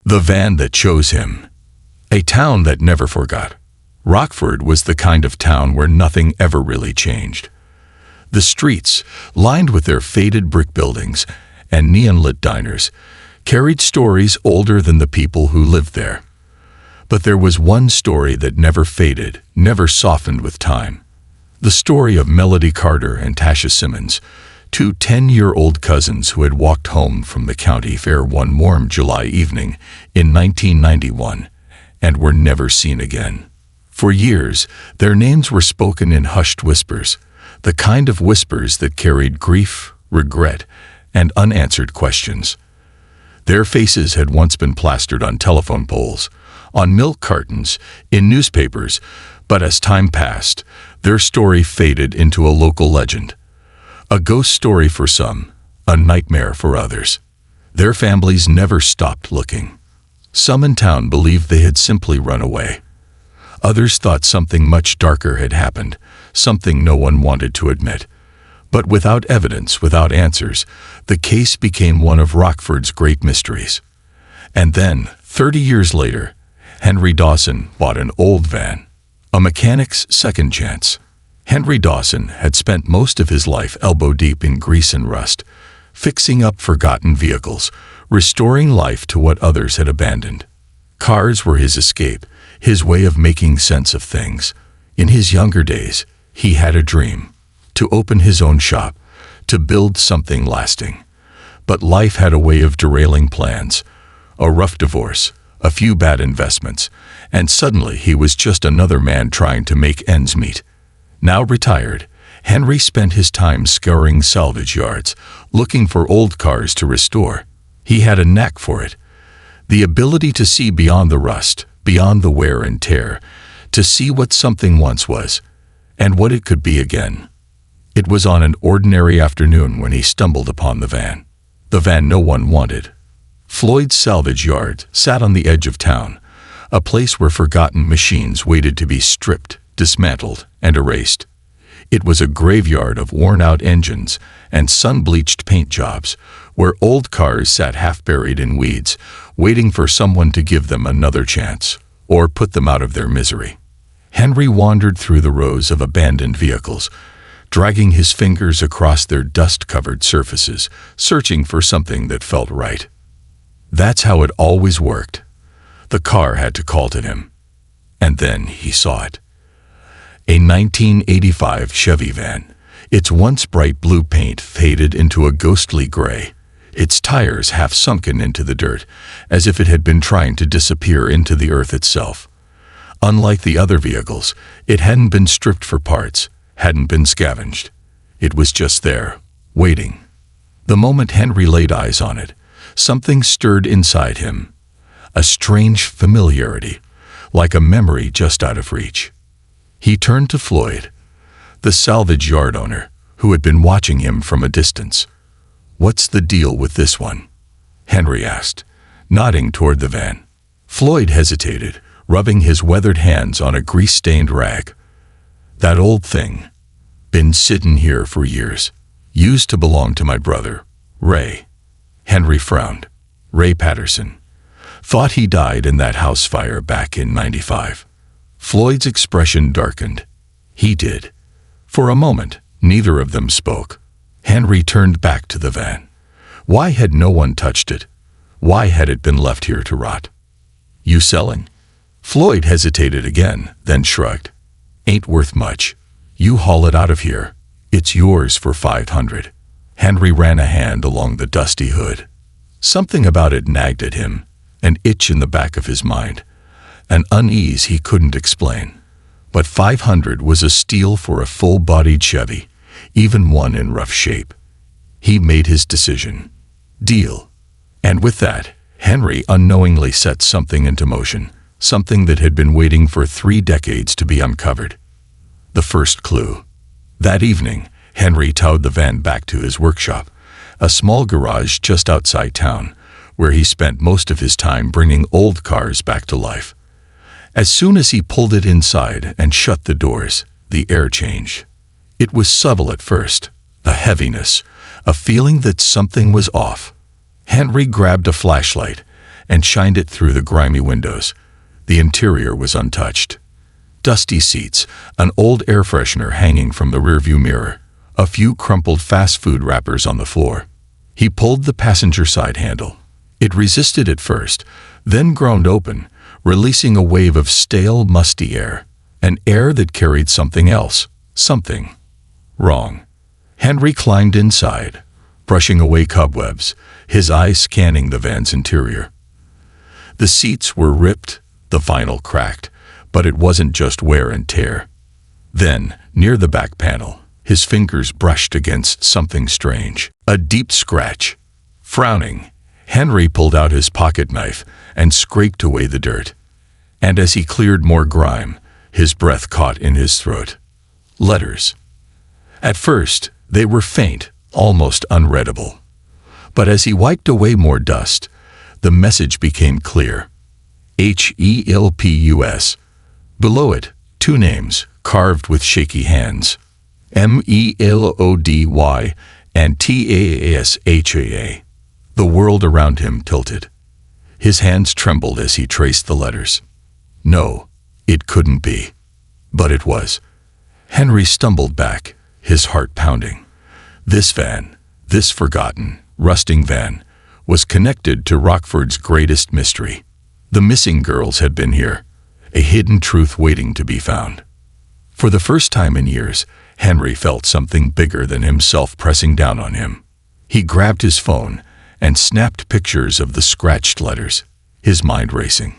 The van that chose him. A town that never forgot. Rockford was the kind of town where nothing ever really changed. The streets, lined with their faded brick buildings and neon-lit diners, carried stories older than the people who lived there. But there was one story that never faded, never softened with time. The story of Melody Carter and Tasha Simmons, two 10-year-old cousins who had walked home from the county fair one warm July evening in 1991 and were never seen again. For years, their names were spoken in hushed whispers, the kind of whispers that carried grief, regret, and unanswered questions. Their faces had once been plastered on telephone poles, on milk cartons, in newspapers, but as time passed, their story faded into a local legend. A ghost story for some, a nightmare for others. Their families never stopped looking. Some in town believed they had simply run away. Others thought something much darker had happened, something no one wanted to admit. But without evidence, without answers, the case became one of Rockford's great mysteries. And then, 30 years later, Henry Dawson bought an old van, a mechanic's second chance. Henry Dawson had spent most of his life elbow-deep in grease and rust, fixing up forgotten vehicles, restoring life to what others had abandoned. Cars were his escape, his way of making sense of things. In his younger days, he had a dream: to open his own shop, to build something lasting. But life had a way of derailing plans. A rough divorce, a few bad investments, and suddenly he was just another man trying to make ends meet. Now retired, Henry spent his time scouring salvage yards, looking for old cars to restore. He had a knack for it. The ability to see beyond the rust, beyond the wear and tear, to see what something once was, and what it could be again. It was on an ordinary afternoon when he stumbled upon the van no one wanted. Floyd's salvage yard sat on the edge of town, a place where forgotten machines waited to be stripped, dismantled, and erased. It was a graveyard of worn-out engines and sun-bleached paint jobs, where old cars sat half-buried in weeds, waiting for someone to give them another chance, or put them out of their misery. Henry wandered through the rows of abandoned vehicles, dragging his fingers across their dust-covered surfaces, searching for something that felt right. That's how it always worked. The car had to call to him. And then he saw it. A 1985 Chevy van, its once bright blue paint faded into a ghostly gray, its tires half sunken into the dirt, as if it had been trying to disappear into the earth itself. Unlike the other vehicles, it hadn't been stripped for parts, hadn't been scavenged. It was just there, waiting. The moment Henry laid eyes on it, something stirred inside him. A strange familiarity, like a memory just out of reach. He turned to Floyd, the salvage yard owner, who had been watching him from a distance. "What's the deal with this one?" Henry asked, nodding toward the van. Floyd hesitated, rubbing his weathered hands on a grease-stained rag. "That old thing. Been sittin' here for years. Used to belong to my brother, Ray." Henry frowned. Ray Patterson. Thought he died in that house fire back in '95. Floyd's expression darkened. He did. For a moment, neither of them spoke. Henry turned back to the van. Why had no one touched it? Why had it been left here to rot? "You selling?" Floyd hesitated again, then shrugged. "Ain't worth much. You haul it out of here. It's yours for $500. Henry ran a hand along the dusty hood. Something about it nagged at him, an itch in the back of his mind, an unease he couldn't explain. But $500 was a steal for a full-bodied Chevy, even one in rough shape. He made his decision. Deal. And with that, Henry unknowingly set something into motion, something that had been waiting for 3 decades to be uncovered. The first clue. That evening, Henry towed the van back to his workshop, a small garage just outside town, where he spent most of his time bringing old cars back to life. As soon as he pulled it inside and shut the doors, the air changed. It was subtle at first, a heaviness, a feeling that something was off. Henry grabbed a flashlight and shined it through the grimy windows. The interior was untouched. Dusty seats, an old air freshener hanging from the rearview mirror, a few crumpled fast food wrappers on the floor. He pulled the passenger side handle. It resisted at first, then groaned open, releasing a wave of stale, musty air, an air that carried something else, something wrong. Henry climbed inside, brushing away cobwebs, his eyes scanning the van's interior. The seats were ripped, the vinyl cracked, but it wasn't just wear and tear. Then, near the back panel, his fingers brushed against something strange, a deep scratch. Frowning, Henry pulled out his pocket knife and scraped away the dirt. And as he cleared more grime, his breath caught in his throat. Letters. At first, they were faint, almost unreadable. But as he wiped away more dust, the message became clear. HELPUS. Below it, two names, carved with shaky hands. MELODY and TASHAA. The world around him tilted. His hands trembled as he traced the letters. No, it couldn't be. But it was. Henry stumbled back, his heart pounding. This van, this forgotten, rusting van, was connected to Rockford's greatest mystery. The missing girls had been here, a hidden truth waiting to be found. For the first time in years, Henry felt something bigger than himself pressing down on him. He grabbed his phone and snapped pictures of the scratched letters, his mind racing.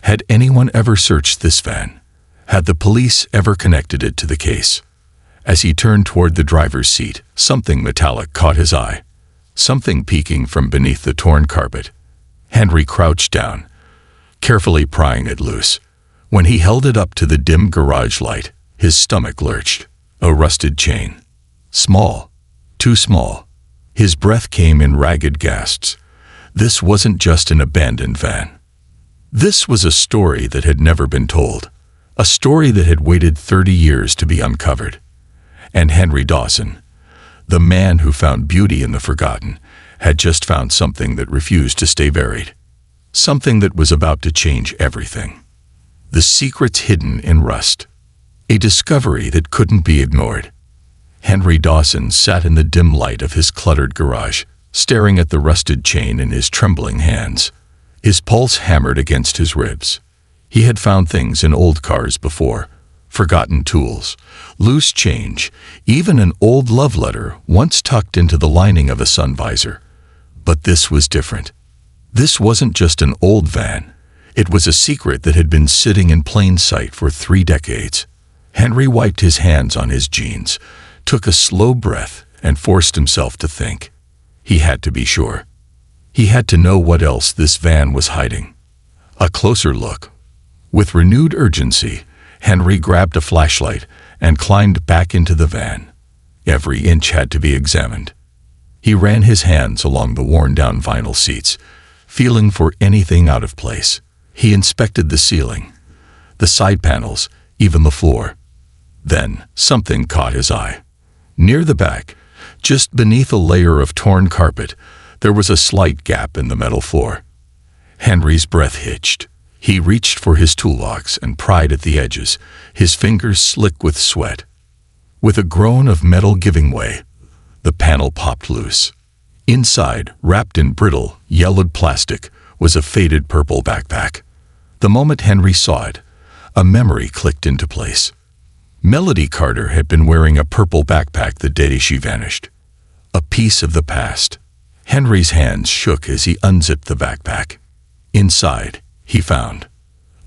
Had anyone ever searched this van? Had the police ever connected it to the case? As he turned toward the driver's seat, something metallic caught his eye, something peeking from beneath the torn carpet. Henry crouched down, carefully prying it loose. When he held it up to the dim garage light, his stomach lurched. A rusted chain. Small. Too small. His breath came in ragged gasps. This wasn't just an abandoned van. This was a story that had never been told. A story that had waited 30 years to be uncovered. And Henry Dawson, the man who found beauty in the forgotten, had just found something that refused to stay buried. Something that was about to change everything. The secrets hidden in rust. A discovery that couldn't be ignored. Henry Dawson sat in the dim light of his cluttered garage, staring at the rusted chain in his trembling hands. His pulse hammered against his ribs. He had found things in old cars before. Forgotten tools, loose change, even an old love letter once tucked into the lining of a sun visor. But this was different. This wasn't just an old van. It was a secret that had been sitting in plain sight for 3 decades. Henry wiped his hands on his jeans, took a slow breath, and forced himself to think. He had to be sure. He had to know what else this van was hiding. A closer look. With renewed urgency, Henry grabbed a flashlight and climbed back into the van. Every inch had to be examined. He ran his hands along the worn-down vinyl seats, feeling for anything out of place. He inspected the ceiling, the side panels, even the floor. Then, something caught his eye. Near the back, just beneath a layer of torn carpet, there was a slight gap in the metal floor. Henry's breath hitched. He reached for his toolbox and pried at the edges, his fingers slick with sweat. With a groan of metal giving way, the panel popped loose. Inside, wrapped in brittle, yellowed plastic, was a faded purple backpack. The moment Henry saw it, a memory clicked into place. Melody Carter had been wearing a purple backpack the day she vanished. A piece of the past. Henry's hands shook as he unzipped the backpack. Inside, he found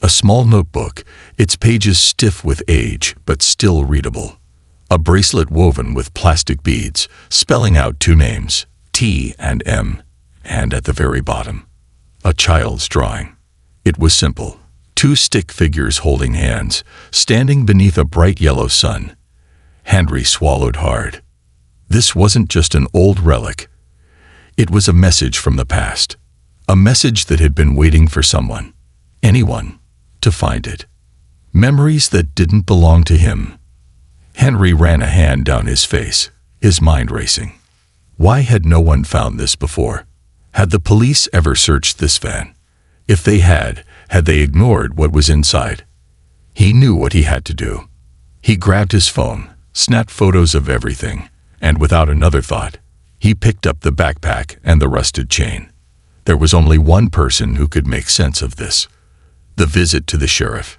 a small notebook, its pages stiff with age but still readable. A bracelet woven with plastic beads, spelling out 2 names, T and M, and at the very bottom, a child's drawing. It was simple. 2 stick figures holding hands, standing beneath a bright yellow sun. Henry swallowed hard. This wasn't just an old relic. It was a message from the past. A message that had been waiting for someone, anyone, to find it. Memories that didn't belong to him. Henry ran a hand down his face, his mind racing. Why had no one found this before? Had the police ever searched this van? If they had they ignored what was inside? He knew what he had to do. He grabbed his phone, snapped photos of everything, and without another thought, he picked up the backpack and the rusted chain. There was only one person who could make sense of this. The visit to the sheriff.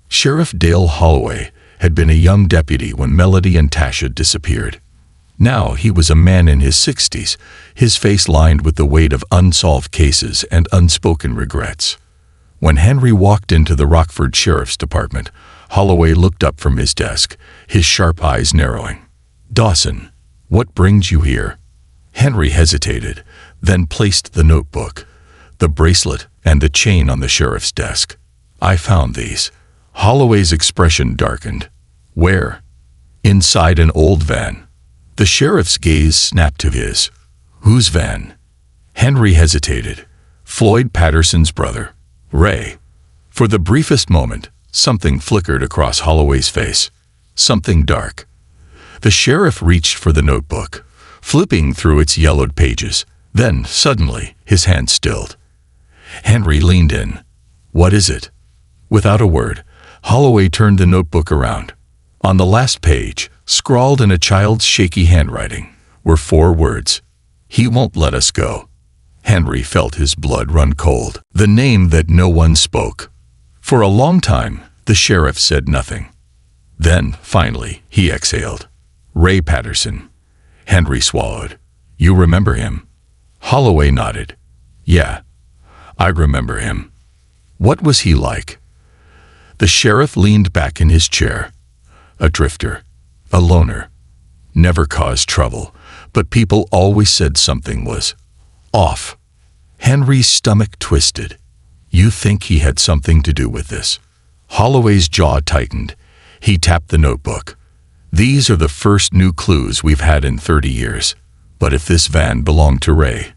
Sheriff Dale Holloway had been a young deputy when Melody and Tasha disappeared. Now he was a man in his 60s, his face lined with the weight of unsolved cases and unspoken regrets. When Henry walked into the Rockford Sheriff's Department, Holloway looked up from his desk, his sharp eyes narrowing. "Dawson, what brings you here?" Henry hesitated, then placed the notebook, the bracelet, and the chain on the sheriff's desk. "I found these." Holloway's expression darkened. "Where?" "Inside an old van." The sheriff's gaze snapped to his. "Whose van?" Henry hesitated. "Floyd Patterson's brother, Ray." For the briefest moment, something flickered across Holloway's face. Something dark. The sheriff reached for the notebook, flipping through its yellowed pages. Then, suddenly, his hand stilled. Henry leaned in. "What is it?" Without a word, Holloway turned the notebook around. On the last page, scrawled in a child's shaky handwriting, were 4 words. "He won't let us go." Henry felt his blood run cold. The name that no one spoke. For a long time, the sheriff said nothing. Then, finally, he exhaled. "Ray Patterson." Henry swallowed. "You remember him?" Holloway nodded. "Yeah, I remember him." "What was he like?" The sheriff leaned back in his chair. "A drifter. A loner. Never caused trouble, but people always said something was off." Henry's stomach twisted. "You think he had something to do with this?" Holloway's jaw tightened. He tapped the notebook. "These are the first new clues we've had in 30 years. But if this van belonged to Ray,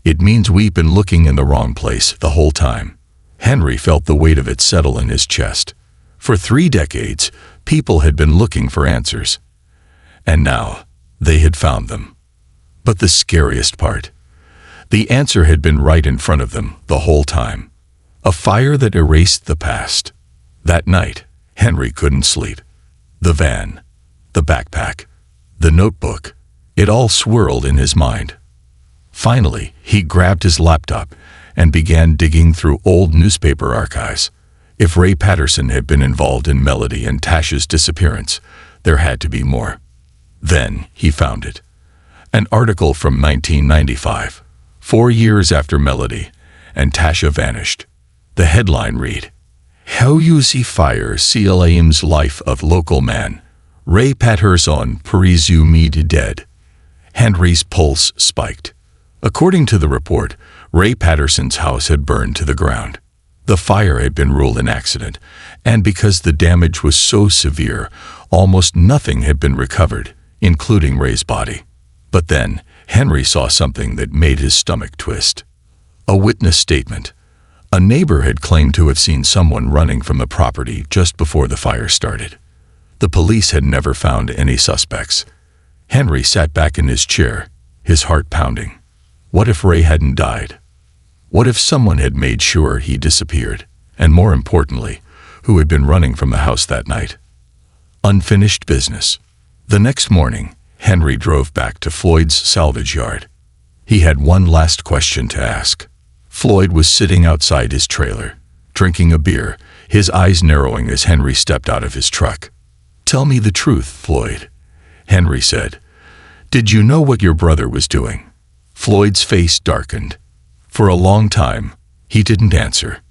it means we've been looking in the wrong place the whole time." Henry felt the weight of it settle in his chest. For 3 decades, people had been looking for answers. And now, they had found them. But the scariest part, the answer had been right in front of them the whole time. A fire that erased the past. That night, Henry couldn't sleep. The van, the backpack, the notebook, it all swirled in his mind. Finally, he grabbed his laptop and began digging through old newspaper archives. If Ray Patterson had been involved in Melody and Tasha's disappearance, there had to be more. Then he found it. An article from 1995, 4 years after Melody and Tasha vanished. The headline read, "How UC Fire Claims Life of Local Man, Ray Patterson Presumed Dead." Henry's pulse spiked. According to the report, Ray Patterson's house had burned to the ground. The fire had been ruled an accident, and because the damage was so severe, almost nothing had been recovered, including Ray's body. But then, Henry saw something that made his stomach twist. A witness statement. A neighbor had claimed to have seen someone running from the property just before the fire started. The police had never found any suspects. Henry sat back in his chair, his heart pounding. What if Ray hadn't died? What if someone had made sure he disappeared? And more importantly, who had been running from the house that night? Unfinished business. The next morning, Henry drove back to Floyd's salvage yard. He had one last question to ask. Floyd was sitting outside his trailer, drinking a beer, his eyes narrowing as Henry stepped out of his truck. "Tell me the truth, Floyd," Henry said. "Did you know what your brother was doing?" Floyd's face darkened. For a long time, he didn't answer.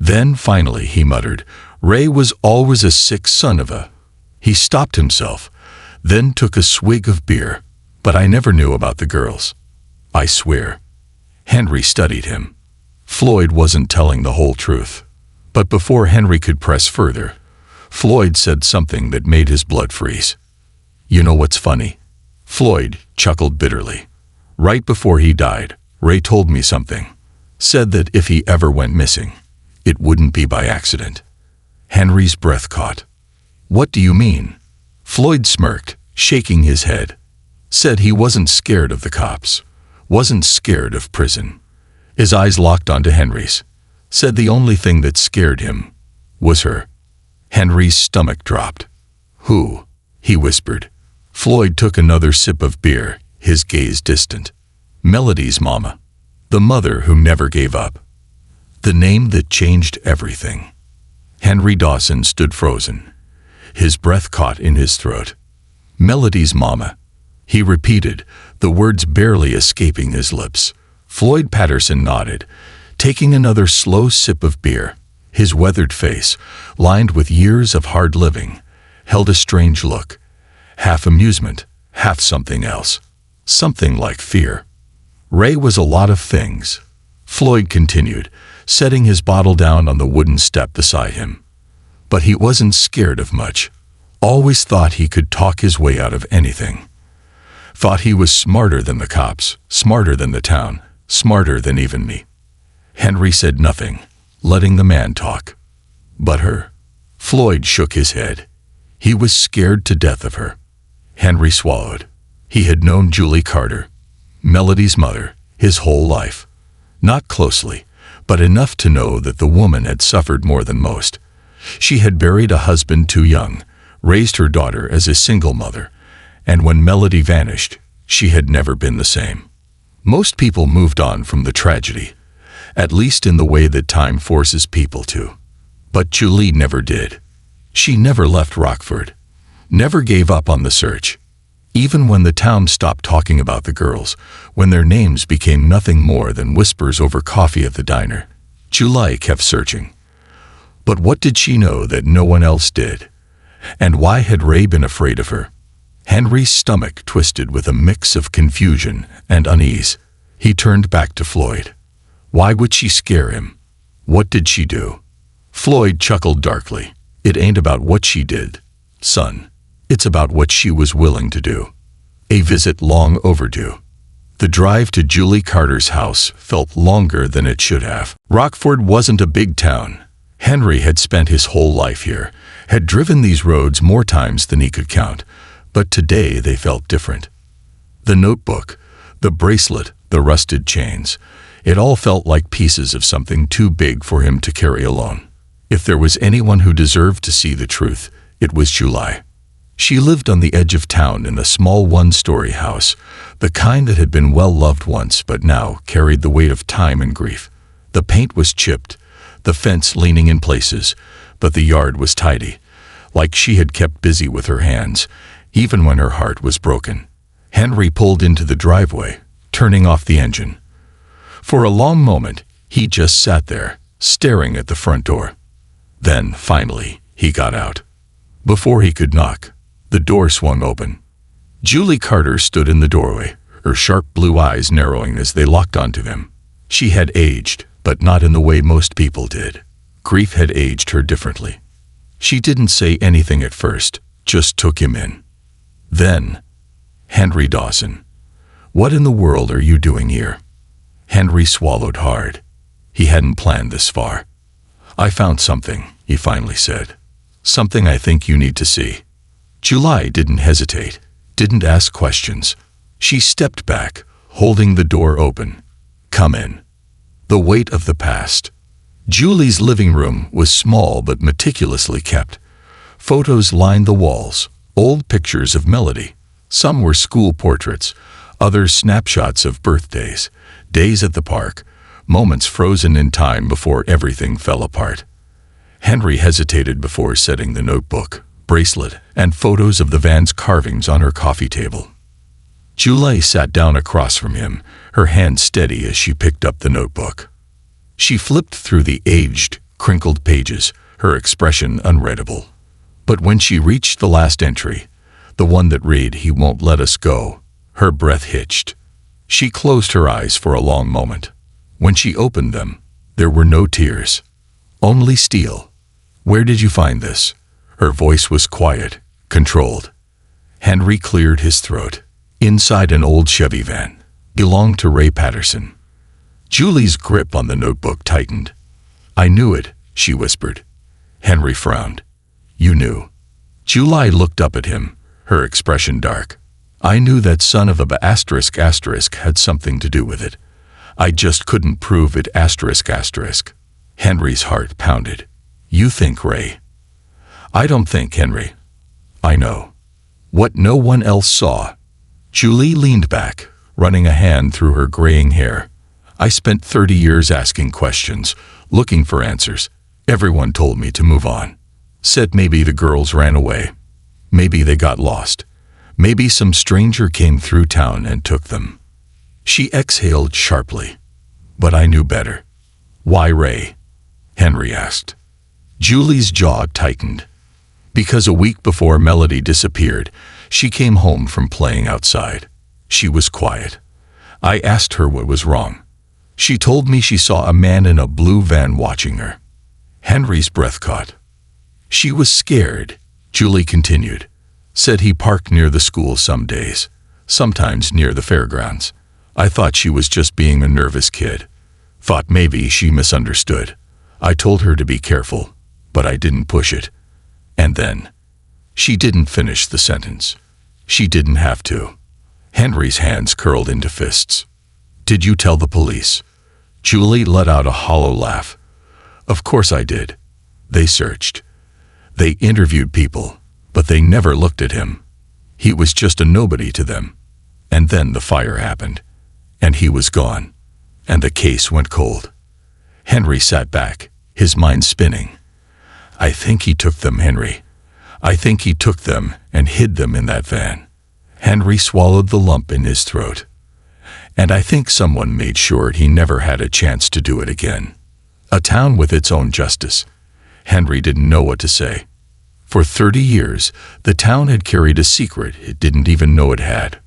Then, finally, he muttered, "Ray was always a sick son of a..." He stopped himself, then took a swig of beer. "But I never knew about the girls. I swear." Henry studied him. Floyd wasn't telling the whole truth. But before Henry could press further, Floyd said something that made his blood freeze. "You know what's funny?" Floyd chuckled bitterly. "Right before he died, Ray told me something. Said that if he ever went missing, it wouldn't be by accident." Henry's breath caught. "What do you mean?" Floyd smirked, shaking his head. Said he wasn't scared of the cops. Wasn't scared of prison. His eyes locked onto Henry's. said the only thing that scared him was her. Henry's stomach dropped. Who? He whispered. Floyd took another sip of beer, his gaze distant. Melody's mama. The mother who never gave up. The name that changed everything. Henry Dawson stood frozen, his breath caught in his throat. Melody's mama. He repeated, the words barely escaping his lips. Floyd Patterson nodded, taking another slow sip of beer. His weathered face, lined with years of hard living, held a strange look. Half amusement, half something else. Something like fear. Ray was a lot of things, Floyd continued, setting his bottle down on the wooden step beside him. But he wasn't scared of much. Always thought he could talk his way out of anything. Thought he was smarter than the cops, smarter than the town, smarter than even me. Henry said nothing, letting the man talk. But her? Floyd shook his head. He was scared to death of her. Henry swallowed. He had known Julie Carter, Melody's mother, his whole life. Not closely, but enough to know that the woman had suffered more than most. She had buried a husband too young, raised her daughter as a single mother, and when Melody vanished, she had never been the same. Most people moved on from the tragedy, at least in the way that time forces people to. But Julie never did. She never left Rockford, never gave up on the search. Even when the town stopped talking about the girls, when their names became nothing more than whispers over coffee at the diner, Julie kept searching. But what did she know that no one else did? And why had Ray been afraid of her? Henry's stomach twisted with a mix of confusion and unease. He turned back to Floyd. Why would she scare him? What did she do? Floyd chuckled darkly. It ain't about what she did, son. It's about what she was willing to do. A visit long overdue. The drive to Julie Carter's house felt longer than it should have. Rockford wasn't a big town. Henry had spent his whole life here, had driven these roads more times than he could count, but today they felt different. The notebook, the bracelet, the rusted chains, it all felt like pieces of something too big for him to carry alone. If there was anyone who deserved to see the truth, it was Julie. She lived on the edge of town in a small one-story house, the kind that had been well-loved once but now carried the weight of time and grief. The paint was chipped, the fence leaning in places, but the yard was tidy, like she had kept busy with her hands, even when her heart was broken. Henry pulled into the driveway, turning off the engine. For a long moment, he just sat there, staring at the front door. Then, finally, he got out. Before he could knock, the door swung open. Julie Carter stood in the doorway, her sharp blue eyes narrowing as they locked onto him. She had aged, but not in the way most people did. Grief had aged her differently. She didn't say anything at first, just took him in. Then, Henry Dawson, what in the world are you doing here? Henry swallowed hard. He hadn't planned this far. I found something, he finally said. Something I think you need to see. Julie didn't hesitate, didn't ask questions. She stepped back, holding the door open. Come in. The weight of the past. Julie's living room was small but meticulously kept. Photos lined the walls, old pictures of Melody. Some were school portraits, others snapshots of birthdays, days at the park, moments frozen in time before everything fell apart. Henry hesitated before setting the notebook, bracelet, and photos of the Van's carvings on her coffee table. Julie sat down across from him, her hand steady as she picked up the notebook. She flipped through the aged, crinkled pages, her expression unreadable. But when she reached the last entry, the one that read, "He won't let us go," her breath hitched. She closed her eyes for a long moment. When she opened them, there were no tears, only steel. Where did you find this? Her voice was quiet, controlled. Henry cleared his throat. Inside an old Chevy van, belonged to Ray Patterson. Julie's grip on the notebook tightened. I knew it, she whispered. Henry frowned. You knew. Julie looked up at him, her expression dark. I knew that son of a asterisk had something to do with it. I just couldn't prove it asterisk. Henry's heart pounded. You think, Ray? I don't think, Henry. I know. What no one else saw. Julie leaned back, running a hand through her graying hair. I spent 30 years asking questions, looking for answers. Everyone told me to move on. Said maybe the girls ran away. Maybe they got lost. Maybe some stranger came through town and took them. She exhaled sharply. But I knew better. Why, Ray? Henry asked. Julie's jaw tightened. Because a week before Melody disappeared, she came home from playing outside. She was quiet. I asked her what was wrong. She told me she saw a man in a blue van watching her. Henry's breath caught. She was scared, Julie continued. Said he parked near the school some days, sometimes near the fairgrounds. I thought she was just being a nervous kid. Thought maybe she misunderstood. I told her to be careful, but I didn't push it. And then, she didn't finish the sentence. She didn't have to. Henry's hands curled into fists. Did you tell the police? Julie let out a hollow laugh. Of course I did. They searched. They interviewed people, but they never looked at him. He was just a nobody to them. And then the fire happened, and he was gone, and the case went cold. Henry sat back, his mind spinning. I think he took them, Henry. I think he took them and hid them in that van. Henry swallowed the lump in his throat. And I think someone made sure he never had a chance to do it again. A town with its own justice. Henry didn't know what to say. For 30 years, the town had carried a secret it didn't even know it had.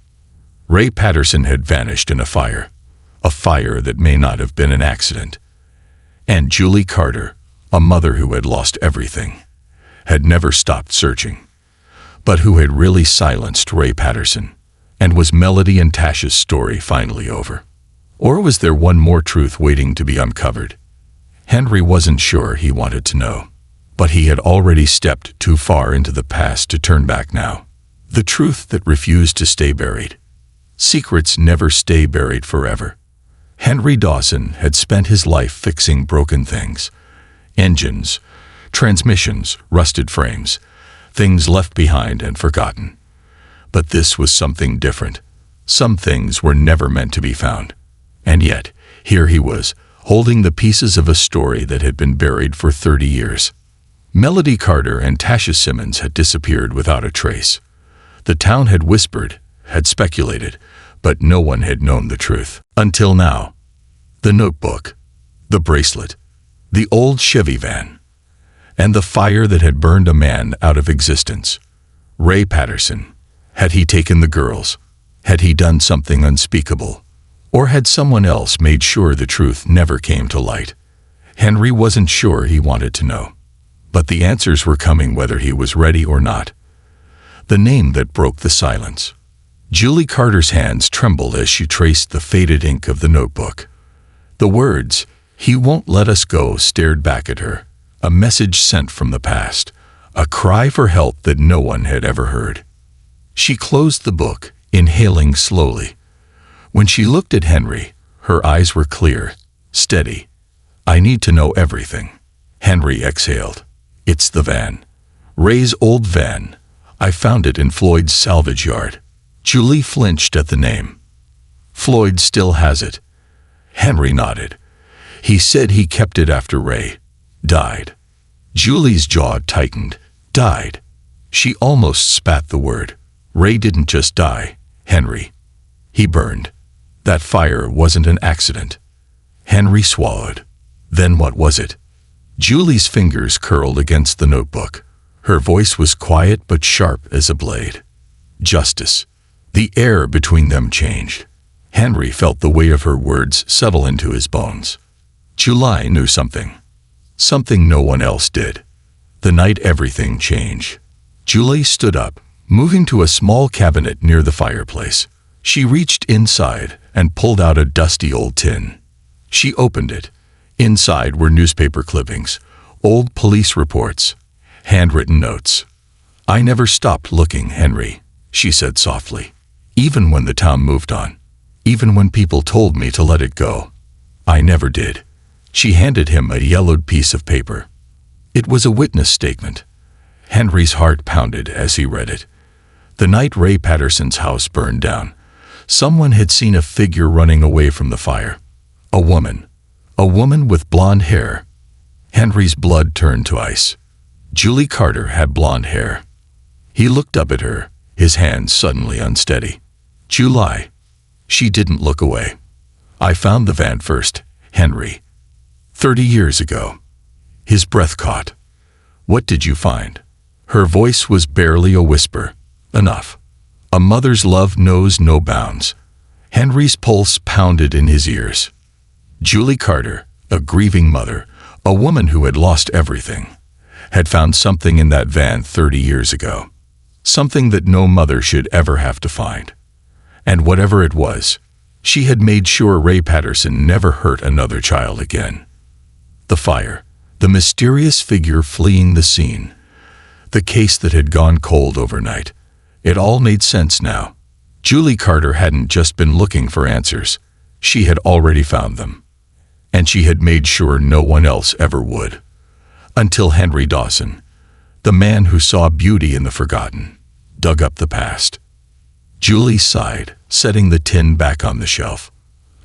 Ray Patterson had vanished in a fire that may not have been an accident. And Julie Carter, a mother who had lost everything, had never stopped searching. But who had really silenced Ray Patterson? And was Melody and Tasha's story finally over? Or was there one more truth waiting to be uncovered? Henry wasn't sure he wanted to know. But he had already stepped too far into the past to turn back now. The truth that refused to stay buried. Secrets never stay buried forever. Henry Dawson had spent his life fixing broken things. Engines, transmissions, rusted frames, things left behind and forgotten. But this was something different. Some things were never meant to be found. And yet, here he was, holding the pieces of a story that had been buried for 30 years. Melody Carter and Tasha Simmons had disappeared without a trace. The town had whispered, had speculated, but no one had known the truth. Until now. The notebook, the bracelet, the old Chevy van, and the fire that had burned a man out of existence. Ray Patterson. Had he taken the girls? Had he done something unspeakable? Or had someone else made sure the truth never came to light? Henry wasn't sure he wanted to know. But the answers were coming whether he was ready or not. The name that broke the silence. Julie Carter's hands trembled as she traced the faded ink of the notebook. The words, "He won't let us go," stared back at her, a message sent from the past, a cry for help that no one had ever heard. She closed the book, inhaling slowly. When she looked at Henry, her eyes were clear, steady. "I need to know everything." Henry exhaled. "It's the van. Ray's old van. I found it in Floyd's salvage yard." Julie flinched at the name. "Floyd still has it." Henry nodded. "He said he kept it after Ray died." Julie's jaw tightened. Died. She almost spat the word. Ray didn't just die, Henry. He burned. That fire wasn't an accident. Henry swallowed. Then what was it? Julie's fingers curled against the notebook. Her voice was quiet but sharp as a blade. Justice. The air between them changed. Henry felt the weight of her words settle into his bones. Julie knew something. Something no one else did. The night everything changed. Julie stood up, moving to a small cabinet near the fireplace. She reached inside and pulled out a dusty old tin. She opened it. Inside were newspaper clippings, old police reports, handwritten notes. "I never stopped looking, Henry," she said softly. "Even when the town moved on. Even when people told me to let it go. I never did." She handed him a yellowed piece of paper. It was a witness statement. Henry's heart pounded as he read it. The night Ray Patterson's house burned down, someone had seen a figure running away from the fire. A woman with blonde hair. Henry's blood turned to ice. Julie Carter had blonde hair. He looked up at her, his hands suddenly unsteady. July. She didn't look away. I found the van first, Henry. 30 years ago. His breath caught. What did you find? Her voice was barely a whisper. Enough. A mother's love knows no bounds. Henry's pulse pounded in his ears. Julie Carter, a grieving mother, a woman who had lost everything, had found something in that van 30 years ago. Something that no mother should ever have to find. And whatever it was, she had made sure Ray Patterson never hurt another child again. The fire, the mysterious figure fleeing the scene, the case that had gone cold overnight. It all made sense now. Julie Carter hadn't just been looking for answers. She had already found them. And she had made sure no one else ever would. Until Henry Dawson, the man who saw beauty in the forgotten, dug up the past. Julie sighed, setting the tin back on the shelf.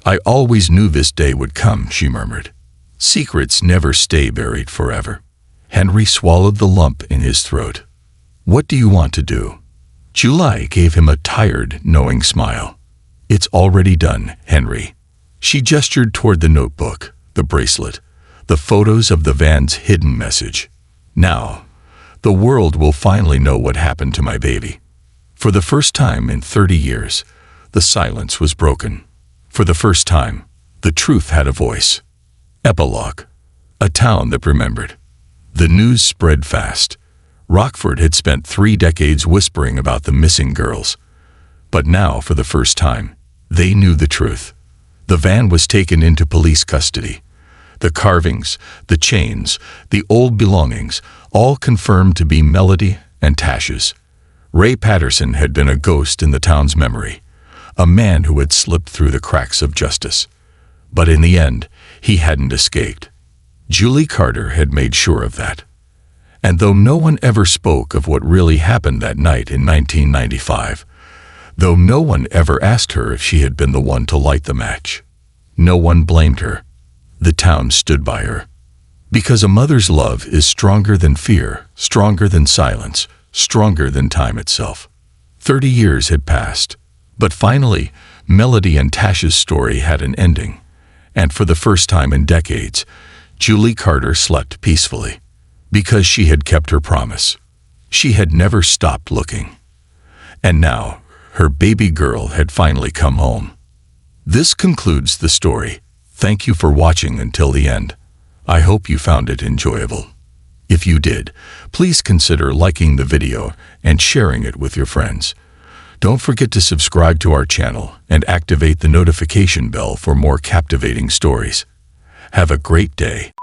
I always knew this day would come, she murmured. Secrets never stay buried forever. Henry swallowed the lump in his throat. What do you want to do? Julie gave him a tired, knowing smile. It's already done, Henry. She gestured toward the notebook, the bracelet, the photos of the van's hidden message. Now, the world will finally know what happened to my baby. For the first time in 30 years, the silence was broken. For the first time, the truth had a voice. Epilogue. A town that remembered. The news spread fast. Rockford had spent 3 decades whispering about the missing girls. But now, for the first time, they knew the truth. The van was taken into police custody. The carvings, the chains, the old belongings, all confirmed to be Melody and Tash's. Ray Patterson had been a ghost in the town's memory, a man who had slipped through the cracks of justice. But in the end, he hadn't escaped. Julie Carter had made sure of that. And though no one ever spoke of what really happened that night in 1995, though no one ever asked her if she had been the one to light the match, no one blamed her. The town stood by her. Because a mother's love is stronger than fear, stronger than silence, stronger than time itself. 30 years had passed, but finally, Melody and Tash's story had an ending. And for the first time in decades, Julie Carter slept peacefully. Because she had kept her promise. She had never stopped looking. And now, her baby girl had finally come home. This concludes the story. Thank you for watching until the end. I hope you found it enjoyable. If you did, please consider liking the video and sharing it with your friends. Don't forget to subscribe to our channel and activate the notification bell for more captivating stories. Have a great day.